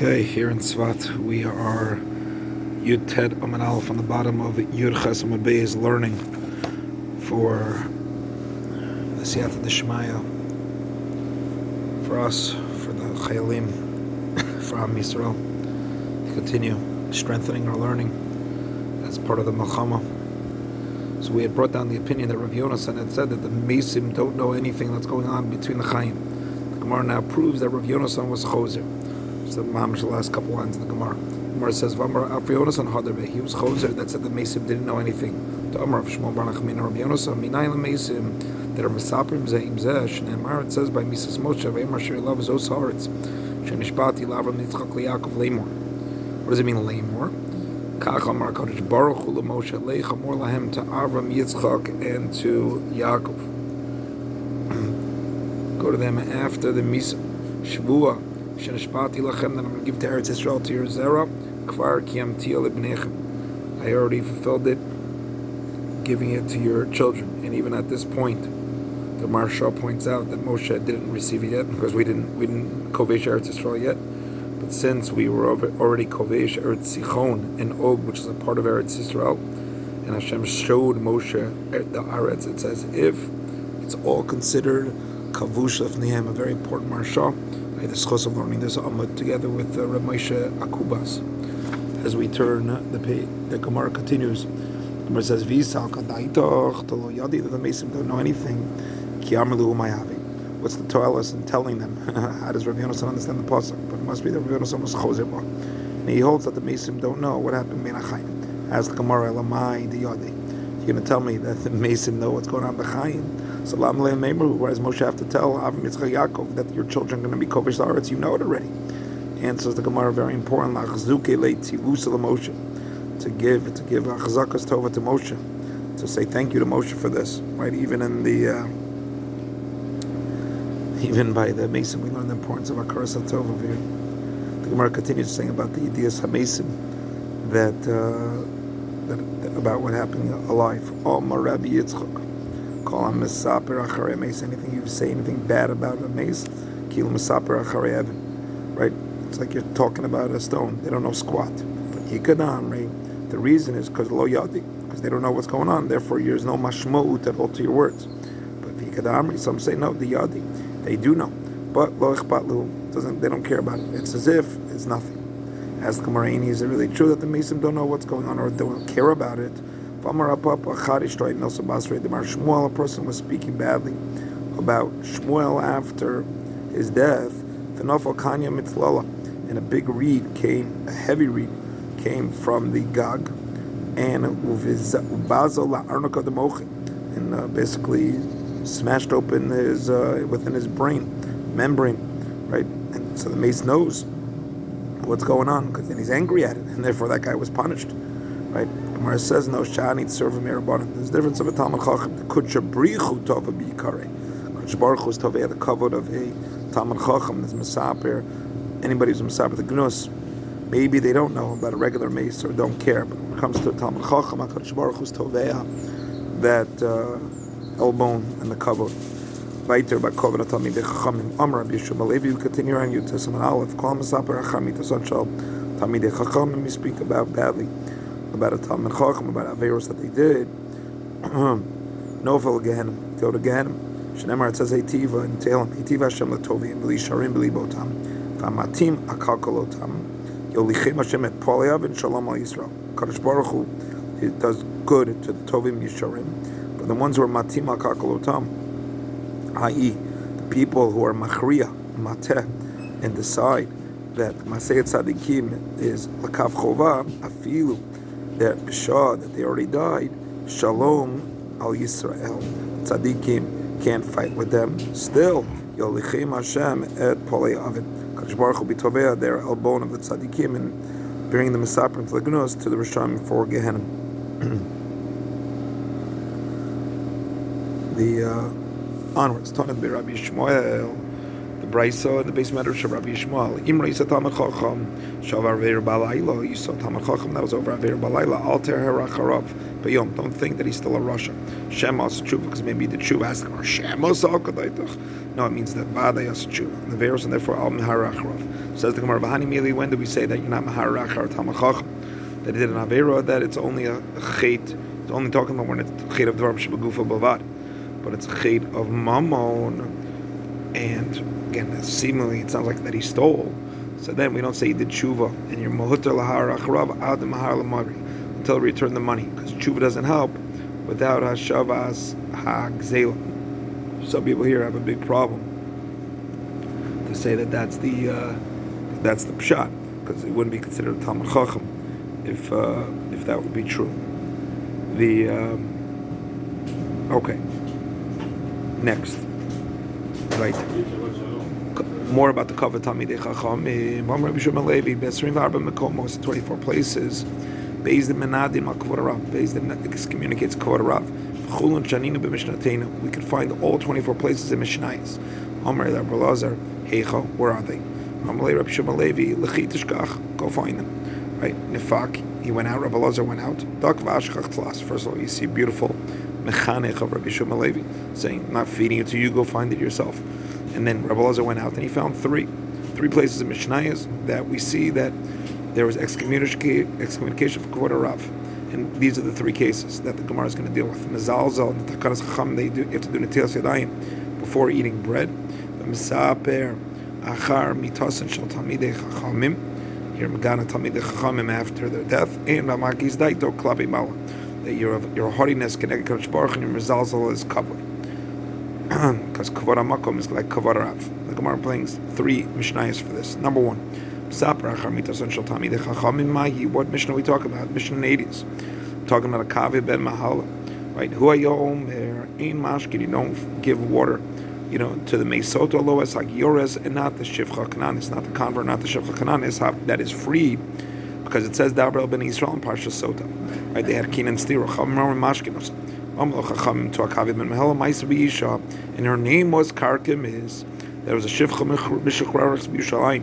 Okay, here in Tzvat, we are Yud Tet Amud Aleph on the bottom of Yud Ches Amud Beis, learning for the Siyata D'Shmaya, for us, for the Chayalim, for Am Yisrael, to continue strengthening our learning as part of the Melchama. So we had brought down the opinion that Rav Yonasan had said that the Mesim don't know anything that's going on between the Chayim. The Gemara now proves that Rav Yonasan was Choser. The Mamish, the last couple lines of the Gemara. The Gemara says, "V'amar Rav Yonasan Hadarbe." He was Choser that said the Mesim didn't know anything. The Amar of Shmuel Bar Nachman Rav Yonasan Minayim Mesim that are Mesaprim Zeim Zesh. And it says by Mrs. Moshe Ve'emar Sheri Lav Zos Haaretz Shenishbati Lavram Nitzchak LeYaakov Lamor. What does it mean Lamor? Kach Amar Kadosh Baruch Hu LeMoshe Leich Amor Lahem to Avram Yitzchak and to Yaakov. Go to them after the Misa Shavua. Shenishbati lachem, that I'm going to give to Eretz Yisrael to your zera. Kvar kiyamti lebnechem. I already fulfilled it, giving it to your children. And even at this point, the Maharsha points out that Moshe didn't receive it yet because we didn't kovesh Eretz Yisrael yet. But since we were already kovesh Eretz Sichon and Og, which is a part of Eretz Yisrael, and Hashem showed Moshe the Aretz, it says if it's all considered kavush lefnehem, a very important Maharsha. The schos of learning this Amud together with Reb Moshe Akubas. As we turn the page, the Gemara continues. The Gemara says, "V'isal kadaitoch tolo yadi," that the Mesim don't know anything. Ki amalu umayavi. What's the toilet in telling them? How does Rav Yonasan understand the pasuk? But it must be that Rav Yonasan was chozer bar, and he holds that the Mesim don't know what happened in Achayim. Ask the Gemara, "Lamai di yadi." You're going to tell me that the Mesim know what's going on b'Chayim? So Lam Leim Meimru, why does Moshe have to tell Avram Yitzchak Yaakov that your children are going to be kovesh la'aretz? You know it already. Answers the Gemara very important. Lachzuke le'tivusa l'Moshe, to give achzakas tova to Moshe, to say thank you to Moshe for this. Right? Even in the even by the Mesim, we learn the importance of akaras tova here. The Gemara continues saying about the ideas hamesim that about what happened alive. Omar Rabbi Yitzchak. Call him Mesaper Acharei Meis. Anything you say, anything bad about a Meis, Kilo Mesaper Acharei Evan. Right? It's like you're talking about a stone. They don't know squat. But Yikadan, right? The reason is because Lo Yadi, because they don't know what's going on. Therefore, there's no mashmout at all to your words. But Yikadan, some say no, the Yadi. They do know. But Lo Ichpatlu, they don't care about it. It's as if it's nothing. As the Gemaraini, is it really true that the Mesim don't know what's going on or don't care about it? The Shmuel, a person was speaking badly about Shmuel after his death, and a big reed came, a heavy reed came from the Gag, and basically smashed open his within his brain, membrane, right? And so the mace knows what's going on, because then he's angry at it, and therefore that guy was punished, right? Gemara says no shani to serve a mirabanan. There's a difference of a Talmud Chacham. The kudsha brichu tova b'yikare. Kudsha baruch hu is tovei, the kavod of a Talmud Chacham. There's Mesaper. Anybody who's Mesaper the gnus, maybe they don't know about a regular mace or don't care. But when it comes to a Talmud Chacham, Kudsha baruch hu is tovei that elbon and the kavod. Weiter by kavod atamid chachamim. Amar Yishu Malevi. We continue on Yud Tes Amud Aleph. Kol Mesaper Achamit Asachal Tamid Chachamim. We speak about badly about a Talmud Chacham, about Averos that they did. Novel Gehenim, go to Gehenim. Shnemar, it says Eitiva and Tehillim. Eitiva Hashem Latovim, B'li Sharim, B'li Botam, V'amatim Akalkalotam, Yolichem Hashem et Poliav and Shalom al Yisrael. Kadosh Baruch Hu, it does good to the Tovim Yisharim, but the ones who are Matim Akalkalotam, i.e., the people who are Machriya, Mateh, and decide that Maseyet Tzadikim is Lakav Chova, Afilu, that Bishah, that they already died, Shalom al Yisrael. Tzadikim can't fight with them. Still, Yolichem Hashem et Polei Avin. Kadosh Baruch Hu bitovea, their elbon of the Tzadikim, and bringing the Mesaprim to the Gnus, to the Risham for Gehenim. The onwards, Tanit be Rabbi Shmuel. The brayso the base matter of Rabbi Yishmael. Imra Yisa Tamar Chacham Shavar Veir Balayla. You saw Tamar Chacham that was over Veir Balayla. Alter Heracharav. But Yom, don't think that he's still a Russia. Shemos Tshuva, because maybe the Tshuva asked him, Shemos Alkadaitach. No, it means that Vadayas Tshuva. The Veiros and therefore Al Meharacharav. Says the Gemara, Vahani Mili, when do we say that you're not Meharachar Tamar Chacham? That he did an Aveira, that it's only a Chait. It's only talking about when it's Chait of Dvarim Shebagufa Bavad. But it's a Chait of Mammon. And again, seemingly it sounds like that he stole. So then we don't say he did tshuva and you're mahutar lahar acharav ad mahar lamagri until he returned the money, because tshuva doesn't help without hashavas hagzela. Some people here have a big problem to say that that's the pshat, because it wouldn't be considered a talmid chacham if that would be true. Okay, next. Right. More about the cover Talmidei Chachamim. Rabbi Shimon Levi, Besrim 24 places. Beis the Menadim al Kavod Rav. Beis the excommunicates Kavod Rav. Chulun Shanina b'Mishnatena. We could find all 24 places in Mishnayos. Amar Rabbi Lazar, Heicha, where are they? Amar Rabbi Shimon Levi, Lechi Tishkach, go find them. Right. Nefak, he went out. Rabbi Lazar went out. Dak v'Ashkach Tlas. First of all, you see beautiful mechanech of Rabbi Shimon Levi saying, "Not feeding it to you, go find it yourself." And then Rabbi Lazar went out and he found three places in Mishnayos that we see that there was excommunication for Kavod Rav, and these are the three cases that the Gemara is going to deal with. Mezalzel and the Takanas Chacham, you have to do Netilas Yadayim before eating bread. The Misaper Achar Mitasan Shel Talmidei Chachamim, here Megana Talmidei Chachamim after their death, and Ramakis Daito Klabi Mala, that your haughtiness connected to Kadosh Baruch and your Mezalzel is covered. Because Kavod HaMakom is like Kavod Rav. The Gemara brings three Mishnayos for this. Number one, what Mishnah are we talking about? Mishnah in the 80s. Talking about a Kavi ben Mahala. Right? Hu hayom ein mashkin, you don't give water, to the Meisot Alo es Hagiores, and not the Shivcha Kanan. It's not the convert, not the Shivcha Kanan. It's that is free, because it says Dabrel ben Yisrael in Parsha Sota. Right? They had Kinan Stira. Chamar Mashkinos. And her name was Karkemiz. There was a Shivcha Mishachraris B'Yushalayim,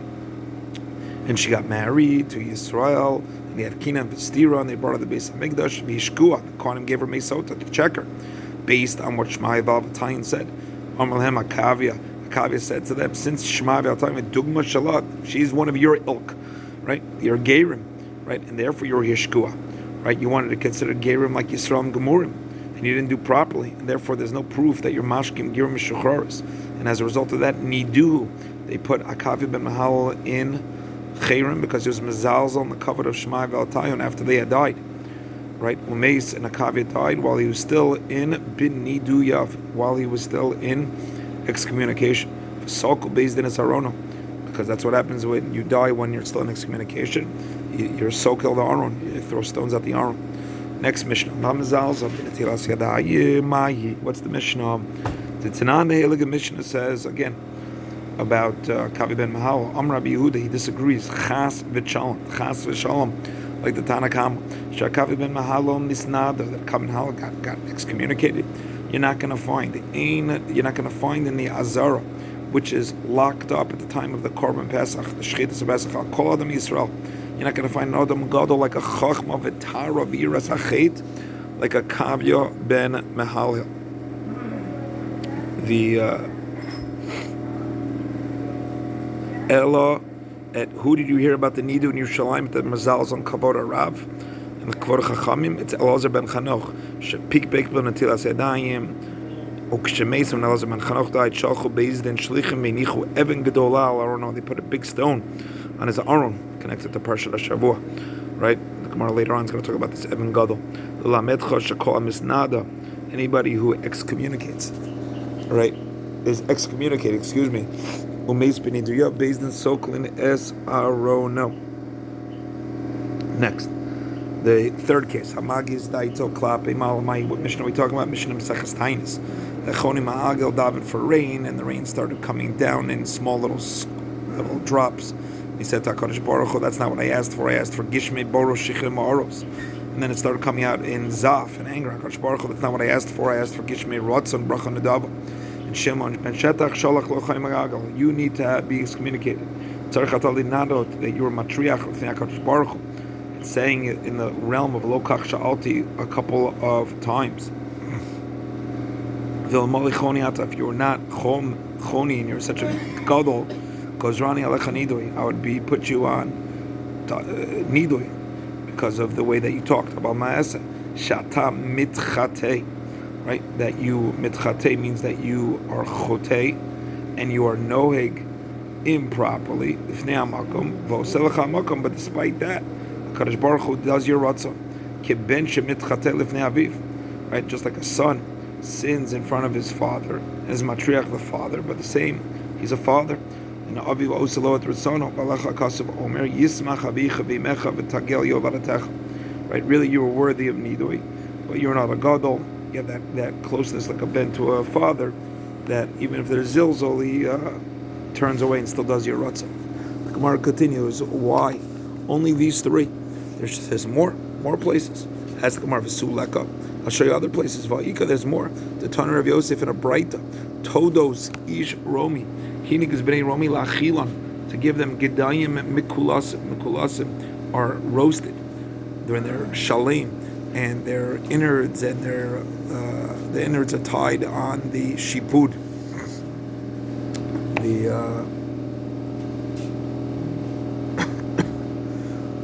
and she got married to Yisrael, and they had Kinan V'Stira, and they brought her to the base of Migdash. V'Yishkua, the Kohanim gave her Meisota to check her, based on what Shmai Valvatayin said. Amalhem Akavia said to them, since Shmai Valvatayin Dugma Shalat, she's one of your ilk, right? You're Gerim, right? And therefore you're Yishkua, right? You wanted to consider Gerim like Yisrael and Gemurim, and you didn't do properly, and therefore there's no proof that you're Mashkim Gerim Mishuchraris. And as a result of that, Nidu, they put Akavia ben Mahal in Chayrim because it was Mezalzel on the cover of Shmai Valtayon after they had died. Right? Umeis and Akavia died while he was still in Bin Nidu Yav, while he was still in excommunication. Sokol based in Arono, because that's what happens when you die when you're still in excommunication. You're Sokol the Aron, you throw stones at the Aron. Next Mishnah. What's the Mishnah? The Tanan the Heilige Mishnah says again about Kavi ben Mahal. Rabbi Yehuda, he disagrees. Chas v'shalom, like the Tanakam. Shakavi ben Mahal misnada, that Kavi ben Mahal got excommunicated. You're not going to find in the Azara, which is locked up at the time of the Korban Pesach, the Shchitas of Pesach, Al Kol Adam Yisrael. You're not going to find an Adam Gadol like a Chachma v'Tara v'Yiras Hachet, like a Kavya ben Mahal. Ella, who did you hear about the Nidu in Yerushalayim at the Mazal's on Kavod Rav and the Kavod Chachamim? It's Elazar ben Chanoch. Shepik Beik ben Natilas Yadayim. Ukshemais when Elazar ben Chanoch died, Shalchu Bezdin Shlichim Meinichu Evan Gedola al Aron. They put a big stone on his Aron, connected to Parshat Shavua. Right? The Gemara later on is going to talk about this Evan Gadol. Lamedcha Shakol Misnada. Anybody who excommunicates, right, is excommunicated. Excuse me. Umeis b'nidu yav based in Soklin es Arono. Next, the third case. Hamagis daito klape malamai. What Mishnah are we talking about? Mishnah Maseches Tainis. The chonim ha'agel davened for rain, and the rain started coming down in small little drops. He said to HaKadosh Baruch Hu, that's not what I asked for. I asked for gishmei boros shichim ma'oros. And then it started coming out in zaf and anger. HaKadosh Baruch Hu, that's not what I asked for. I asked for gishmei rotzon bracha nedava. And Shimon ben Shetach sholach lochaim aragal. You need to be excommunicated. Tzarich atali nadot that you are matriach l'fnei HaKadosh Baruch Hu. It's saying it in the realm of lo kach sha'alti a couple of times. V'lamoli choni ata, if you are not choni and you're such a gadol, gozrani alecha nidui, I would put you on nidui because of the way that you talked about ma'aseh. Shata mitchate, right? That you mitchate means that you are chote and you are noheg improperly. Ifnei hamakom v'oselecha hamakom, but despite that, Kadosh Baruch Hu does your ratzon. Kiben shemitchate lifnei aviv, right? Just like a son sins in front of his father, and is matriach the father, but the same, he's a father. And aviv oselo et ritzono balacha kasav omer yismach avicha v'imecha v'tagel yovaratecha. Right? Really, you are worthy of nidui, but you're not a gadol. You have that closeness like a ben to a father, that even if there's zilzol, he turns away and still does your ratzon. The Gemara continues, why? Only these three. There's more places. As the Gemara V'suleka. I'll show you other places. Va'ika, there's more. The Tanur of Yosef in a Braita. Todos ish romi. Hinig is b'nei romi la'achilon. To give them gedayim mikulasim. Mikulasim are roasted. They're in their shalim, and their innards and the innards are tied on the shipud.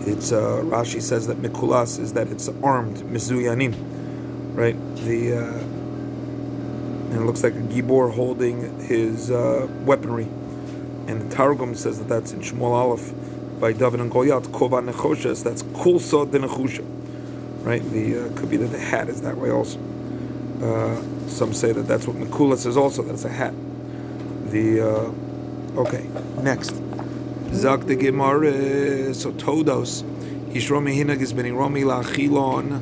It's Rashi says that mikulas is that it's armed, mizuyanim, right? And it looks like a gibor holding his weaponry, and the Targum says that that's in Shmuel Aleph by David and Goliath, kova nechoshes, that's kulsa de nechusha, right? Could be that the hat is that way also. Some say that that's what mikulas is also, that's a hat. Okay, next. Zak de Gemara, so todos ish romi hinag is b'nei romi la'achilon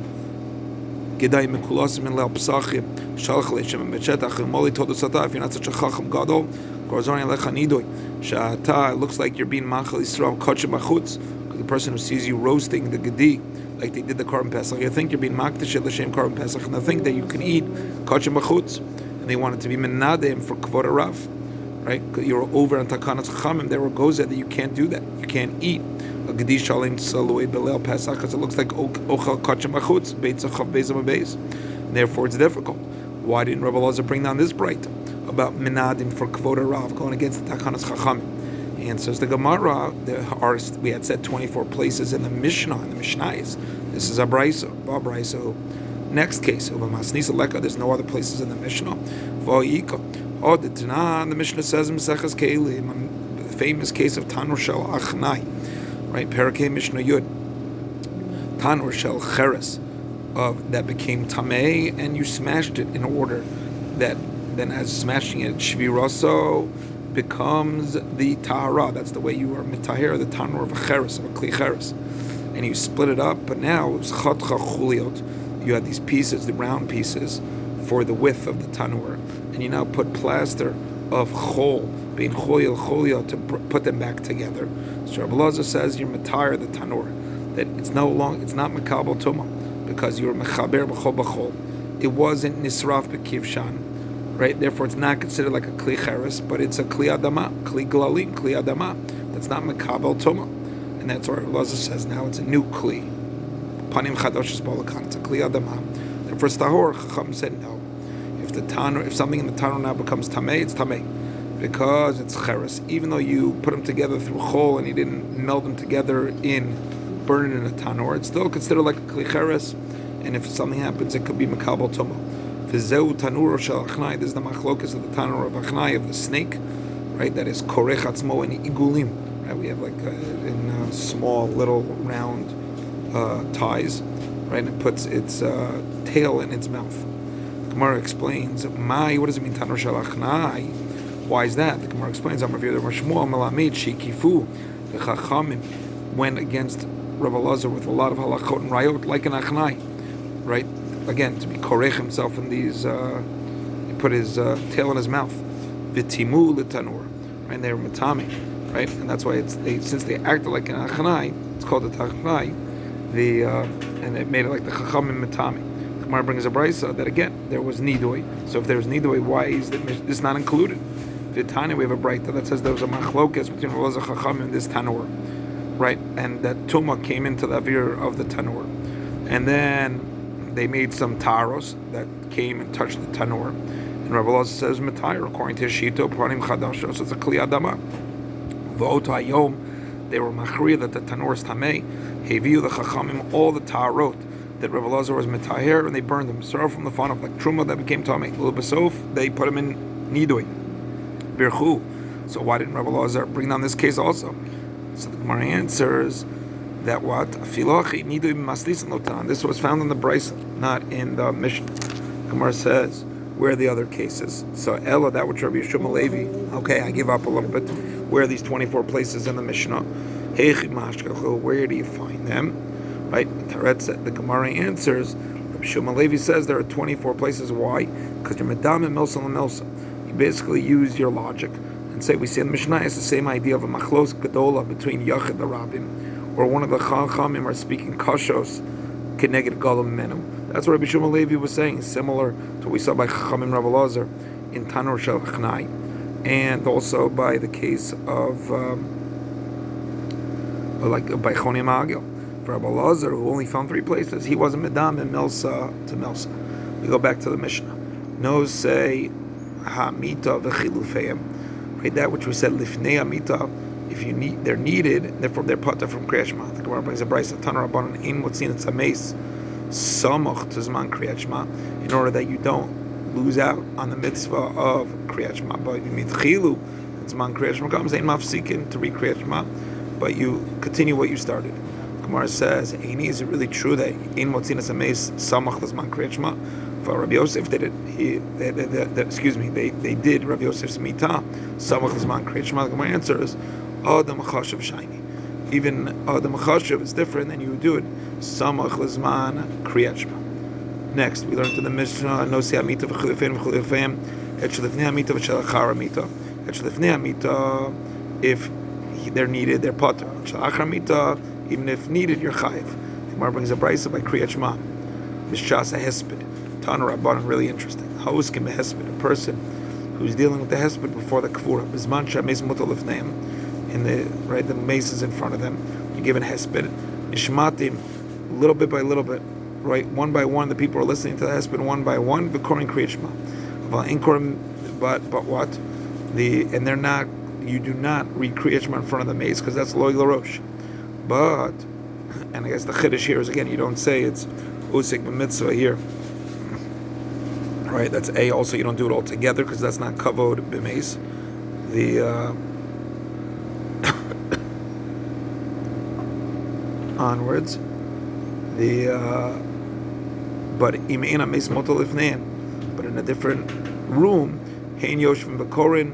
gedai mikulasim and le'al psachim shalach le'shem and betchetach moli todos ata, if you're not such a chacham gadol korzoni alecha nidoi sha'ata, it looks like you're being machal Yisrael kachem achutz, because the person who sees you roasting the gedi like they did the Korban Pesach, you think you're being makdash l'shem Korban Pesach, and they think that you can eat kachem achutz, and they want it to be menadem for kvod rav. Right? You're over on Takanat Chachamim. There goes that you can't do that. You can't eat a Gedi Shalim Saloi Belel Pesach because it looks like Ochel Kachem Achutz Beitza Chav Bezam Beis. Therefore, it's difficult. Why didn't Rabbi Elazar bring down this bright about Menadim for Kvod Rav going against the Takanat Chachamim? And says the Gemara, we had said 24 places in the Mishnah, in the Mishnayos. This is a Brisa. Next case, there's no other places in the Mishnah. The Tanah, the Mishnah says Mesechus Kelim, the famous case of Tanur Shel Achnai, right? Parakeh Mishnah Yud. Tanur Shel Cheres, that became Tameh, and you smashed it in order that then as smashing it, Shviraso becomes the Tahara. That's the way you are Mitahir, the Tanur of a Cheres, of a Kli Cheres. And you split it up, but now it was Chatcha Chuliot. You had these pieces, the round pieces, for the width of the Tanur. And you now put plaster of chol, being cholia, to put them back together. So Rabbi Elazar says you're matayr the tanur, that it's not mekabel tuma, because you're mechaber b'chol b'chol. It wasn't nisraf b'kivshan, right? Therefore, it's not considered like a kli cheres, but it's a kli adama, kli glalim, kli adama. That's not mekabel tuma, and that's why Rabbi Elazar says now it's a new kli. Panim chadoshes bolakan, it's a kli adama. Therefore, Stahor Chacham said no. If something in the tanur now becomes tamei, it's tamei, because it's cheres. Even though you put them together through chol and you didn't meld them together burn it in a tanur, it's still considered like a kli cheres. And if something happens, it could be mekabel tuma. V'zeu tanur shel achnai. This is the machlokas of the tanur of achnai, of the snake, right? That is korech atzmo and igulim. Right? We have like in small little round ties, right? And it puts its tail in its mouth. Gemara explains, what does it mean, Tanur Shel Achnai? Why is that? The Gemara explains, the Chachamim went against Rabbi Elazar with a lot of halachot and rayot, like an Achnai, right? Again, to be korech himself in these, he put his tail in his mouth. V'timu l'tanur, right? And they were matami, right? And that's why since they acted like an Achnai, it's called a Tachnai, and they made it like the Chachamim matami. Gemara brings a brisa that again there was nidui. So if there's nidui, why is this not included? The Tanya, we have a brayta that says there was a machlokas between Rabbi Elazar Chacham and this tanur, right? And that tuma came into the avir of the tanur, and then they made some taros that came and touched the tanur. And Rabbi Elazar says Matayr, according to Shito, Pranim Chadasha, so it's a Kli Adama. V'oto Hayom, they were machriya that the tanur is tamei. Heviu the Chachamim all the tarot that Rabbi Elazar was Matayr, and they burned them. So from the fun of like Truma that became tamei. L'besof, they put them in nidui. Birchu. So why didn't Rabbi Elazar bring down this case also? So the Gemara answers that what? Filochi nidui maslis notan. This was found in the Brisa, not in the Mishnah. Gemara says, where are the other cases? So Ella, that which Rabbi Yeshua Levi. Okay, I give up a little bit. Where are these 24 places in the Mishnah? Where do you find them? Right? The Gemara answers. Rabbi Yeshua Levi says there are 24 places. Why? Because you're medam and milsa and milsa. Basically use your logic and say we see in the Mishnah it's the same idea of a machlos gedola between Yachid the Rabbim, or one of the Chachamim are speaking kashos keneged galam menu. That's what Rabbi Shmuel Levi was saying, similar to what we saw by Chachamim Rabbi Elazar in Tanur Shel Achnai, and also by the case of like by Choni Magil. For Rabbi Elazar, who only found 3 places, he wasn't medam and milsa to milsa. We go back to the Mishnah. No say Hamita v'chilufeim, right? That which we said lifnei hamita, if you need, they're needed, therefore they're pata from kriyat shema. The Gemara brings a brayso Tanur Rabbanan ein motzin et sameis samach to zman kriyat shema, in order that you don't lose out on the mitzvah of kriyat shema. But you mean chilu, zman kriyat shema comes, ain't mafsikin to read kriyat shema, but you continue what you started. The Gemara says, Eini, is it really true that ein motzin et sameis samach to zman kriyat shema? For Rabbi Yosef did it. They did Rabbi Yosef's mitah. Samach l'zman kriyat shema. The Gemara answers, Adam chashav shiny. Even Adam chashav is different, and you would do it Samach l'zman kriyat shema. Next, we learned to the Mishnah no se hamita v'chulefeim v'chulefeim et shlefnei hamita v'shalachar hamita et shlefnei hamita if they're needed they're potter et shalachar hamita even if needed you're chayiv. The Gemara brings a brayso by kriyat shema. Mishchas a hesped. Tanur Rabbanan, really interesting. Hauskim hesped, a person who's dealing with the hesped before the kavura. Bizman shameis mutal lifneim, in the right, the mace is in front of them. You're given hesped. Nishmatim, little bit by little bit, right, one by one. The people are listening to the hesped one by one. V'korin kriyat shema. But what? And they're not. You do not read kriyat shema in front of the mace because that's loy larosh. But, and I guess the chiddush here is again, you don't say it's usik b'mitzvah here. Right, that's A. Also, you don't do it all together because that's not kavod b'meis. Onwards. But imeina meis motal ifneim. But in a different room, hein yoshvim b'korin,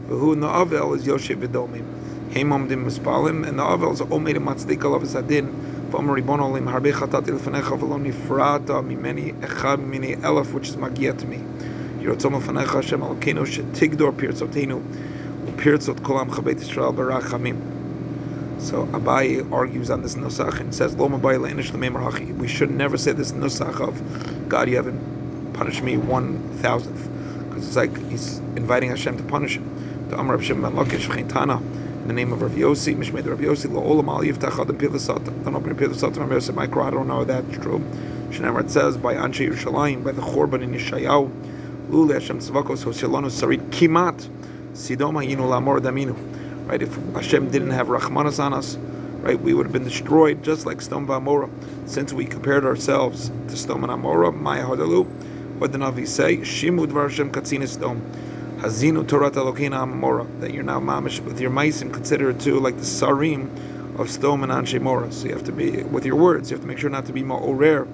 v'hu na'avel is yoshev v'domim. Hein omdim mispalim, and the avel is omeid matzdik alav sadin. V'omer ribon olim harbe chatati l'fanecha v'lo nifrata mimeni echad mini elef, which is magia to me. Yirotzom l'fanecha Hashem Elokeinu shetigdor pirtzotenu u'pirtzot kolam chabet Yisrael barachamim. So Abaye argues on this nusach and says, Lo mabaye le'inish l'meimar hachi. We should never say this nusach of God, you haven't punished me 1,000th, because it's like he's inviting Hashem to punish him. The Amar Rav Shimon ben Lakish v'cheintana. In the name of Rav Yossi, Mishmei Rav Yossi, Lo'olam al yiftach adam pilasata. Don't open your pilasata. Rav Yossi, I don't know if that's true. Shneimer, it says by Anshe Yerushalayim, by the Chorban in Yeshayahu, Lule Hashem tzvakos hosilanu sarit kimat sidoma yinu lamor daminu. Right, if Hashem didn't have Rachmanas on us, right, we would have been destroyed just like Sdom v'Amora. Since we compared ourselves to Sdom and Amora, Maya Hadalu, what did the Navi say? Shimu dvar Hashem katzin Sdom. Hazinu Torah Elokeinu Amora, that you're now mamish with your maisim, consider it too like the sarim of Sdom and Anshe Mora. So you have to be with your words. You have to make sure not to be ma'orer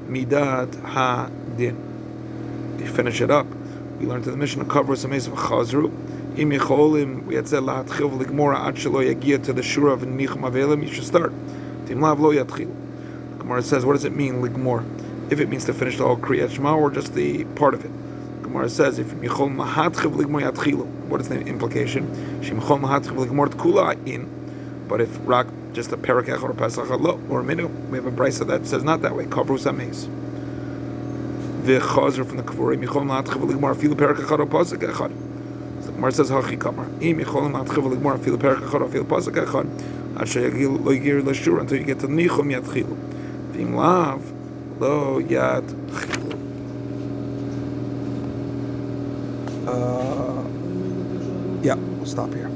midat ha-din. You finish it up. We learned to the Mishnah cover some of Chazru. Im Yecholim, we had said lahatchil v'ligmora ad shelo yagia to the shura of nichum avelim. You should start. Tim lav lo yatchil. Gemara says, what does it mean ligmor? If it means to finish the whole kriyat shema or just the part of it. Gemara says, if Michol Mahatchiv Ligmor Yatchilu, what is the implication? Shimichol Mahatchiv Ligmor Tkula in, but if Rak just a Perakech or a Pesach or a Minu, we have a brisa that says not that way. Kavrus Ames. V'chazer from the Kvurim, Yicholim Latchiv Ligmar Afilu Perak Echad or Pasuk Echad. So the Gemara says Hachi Kamar. Im Yicholim Latchiv Ligmar Afilu Perak Echad or Afilu Pasuk Echad. Asher Yagil Lo Yigir Lashur until you get to Nichum Yatchilu. V'im Lav Lo Yatchilu. Yeah, we'll stop here.